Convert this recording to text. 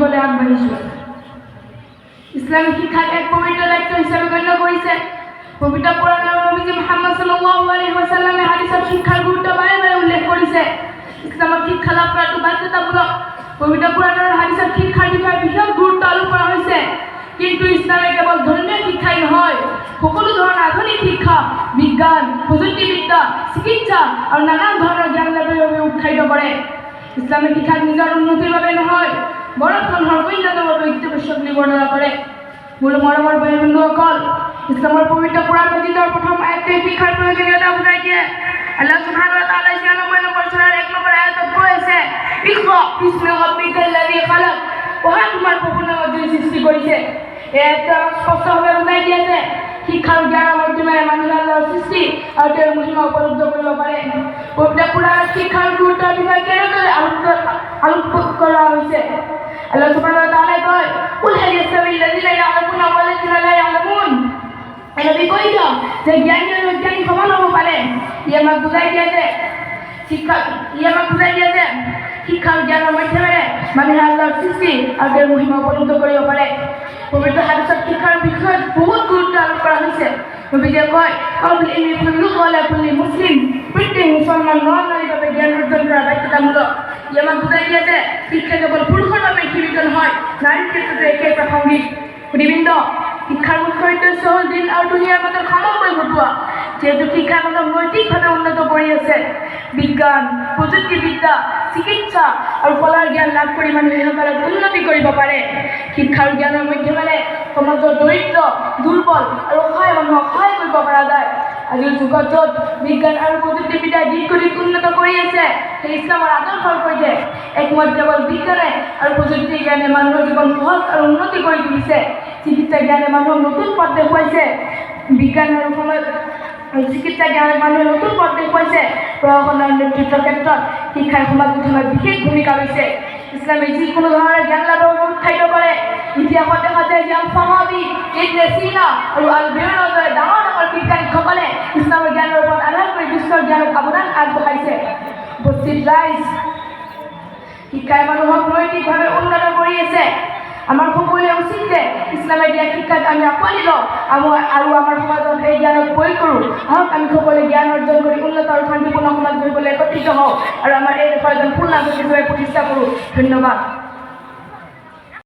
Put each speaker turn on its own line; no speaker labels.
বলে আগবাঢ়িছোঁ। ইছলামিক শিক্ষাক এক পবিত্ৰ দায়িত্ব হিচাপে গণ্য কৰিছে। পবিত্ৰ কোৰাণৰ নবী মুহাম্মদ সাল্লাল্লাহু আলাইহি ওয়াসাল্লামে হাদিসত শিক্ষাৰ গুৰুত্ব বাৰে বাৰে উল্লেখ কৰিছে। ইছলামত শিক্ষা লাভ কৰাটো বাধ্যতামূলক। পবিত্ৰ কোৰাণৰ হাদিসত শিক্ষাৰ বিষয়ে বিশেষ গুৰুত্ব আৰোপ কৰা হৈছে। কিন্তু ইছলামে কেৱল ধৰ্মীয় শিক্ষাই নহয়, সকলো ধৰণৰ আধুনিক শিক্ষা, বিজ্ঞান, প্ৰযুক্তিবিদ্যা, চিকিৎসা আৰু নানান ধৰণৰ জ্ঞান লাভৰ বাবে উৎসাহিত কৰে। ইছলামিক শিক্ষাক নিজৰ উন্নতিৰ বাবে নহয়, বৰং মানুহৰ কল্যাণৰ বাবে উদ্দেশ্য বুলি বৰ্ণনা কৰে। মোৰ মৰমৰ ভাই বন্ধুসকল, ইছলামৰ পবিত্ৰ কোৰাণ মজিদৰ প্ৰথম আয়াতটোৱে শিক্ষাৰ প্ৰয়োজনীয়তা বুজাই দিয়ে। আল্লাহ সুবহানাহু ওয়া তাআলাই ৯৬ নম্বৰ সূৰাৰ ১ নম্বৰ আয়াতত কৈছে, ইকৰা বিস্মি ৰাব্বিকাল্লাযী খালাক, পঢ়া তোমাৰ প্ৰভুৰ নামত যিয়ে সৃষ্টি কৰিছে। এই আয়াতটো স্পষ্টভাৱে বুজাই দিয়ে যে শিক্ষাৰ জ্ঞানৰ মাধ্যমেৰে মানুহে আল্লাহৰ সৃষ্টি আৰু তেওঁৰ মহিমা উপলব্ধি কৰিব পাৰে। পবিত্ৰ কোৰাণত শিক্ষাৰ গুৰুত্বৰ বিষয়ে কেনেদৰে আলোক কৰা হৈছে। আল্লাহ সুবহানাহু ওয়া তাআলা কয়, কুল হাল ইয়াস্তাবিল্লাযীনা ইয়ালামুনা ওয়াল্লাযীনা লা ইয়ালামুন। নবী কৈ দিয়ক যে জ্ঞানী আৰু অজ্ঞানী সমান হ'ব পাৰে। ই আমাক বুজাই দিয়ে যে শিক্ষাৰ জ্ঞানৰ মাধ্যমেৰে মানুহে আল্লাহৰ সৃষ্টি আৰু তেওঁৰ মহিমা উপলব্ধি কৰিব পাৰে। পবিত্ৰ হাদিসত শিক্ষাৰ বিষয়ত বহুত গুৰুত্ব আৰোপ কৰা হৈছে। নবীয়ে কয়, মুছলিম প্ৰত্যেক মুছলমান ল'ৰা-ছোৱালীৰ বাবে জ্ঞান অৰ্জন কৰা বাধ্যতামূলক। ই আমাক বুজাই দিয়ে যে শিক্ষা কেৱল পুৰুষৰ বাবে সীমিত নহয়, নাৰীৰ ক্ষেত্ৰতো একে প্ৰাসংগিক। সুধীবৃন্দ, শিক্ষাৰ মুখ্য উদ্দেশ্য হ'ল দিন আৰু দুনিয়াৰ মাজত সমন্বয় ঘটোৱা। যিহেতু শিক্ষা মানুহক নৈতিকভাৱে উন্নত কৰি আছে, বিজ্ঞান, প্ৰযুক্তিবিদ্যা, চিকিৎসা আৰু কলাৰ জ্ঞান লাভ কৰি মানুহে সকলোত উন্নতি কৰিব পাৰে। শিক্ষাৰ জ্ঞানৰ মাধ্যমেৰে সমাজৰ দৰিদ্ৰ, দুৰ্বল আৰু অসহায় মানুহক সহায় কৰিব পৰা যায়। আজিৰ যুগত য'ত বিজ্ঞান আৰু প্ৰযুক্তিবিদ্যাই দিশ উন্নত কৰি আছে, সেই ইছলামৰ আদৰ্শৰ সৈতে একমত। কেৱল বিজ্ঞানে আৰু প্ৰযুক্তি জ্ঞানে মানুহৰ জীৱন সহজ আৰু উন্নতি কৰি তুলিছে। চিকিৎসা জ্ঞানে মানুহক নতুন পথ দেখুৱাইছে। বিজ্ঞান আৰু চিকিৎসা জ্ঞানে মানুহে নতুন পথ দেখুৱাইছে। প্ৰশাসনৰ নেতৃত্বৰ ক্ষেত্ৰত শিক্ষাই সমাজ গঠনত বিশেষ ভূমিকা লৈছে। ইছলামে যিকোনো ধৰণৰ জ্ঞান লাভৰ বাবে উৎসাহিত কৰে। ইতিহাসত দেখা যায় যে আল-ফাৰাবী, ইবনে সিনা আৰু আল-বিৰুনিৰ দৰে ডাঙৰ ডাঙৰ বিজ্ঞানীসকলে ইছলামৰ জ্ঞানৰ ওপৰত আধাৰ কৰি বিশ্বৰ জ্ঞানত অৱদান আগবঢ়াইছে। উপস্থিত ৰাইজ, শিক্ষাই মানুহক নৈতিকভাৱে উন্নত কৰি আছে। আমাৰ সকলোৱে উচিত যে ইছলামে দিয়া শিক্ষাক আমি আঁকোৱালি লওঁ আৰু আমাৰ সমাজত এই জ্ঞানক প্ৰয়োগ কৰোঁ। আহক আমি সকলোৱে জ্ঞান অৰ্জন কৰি উন্নত আৰু শান্তিপূৰ্ণ সমাজ গঢ়িবলৈ একত্ৰিত হওঁ আৰু আমাৰ এই দেশৰ এজন পূৰ্ণ নাগৰিক হিচাপে প্ৰতিষ্ঠা কৰোঁ। ধন্যবাদ।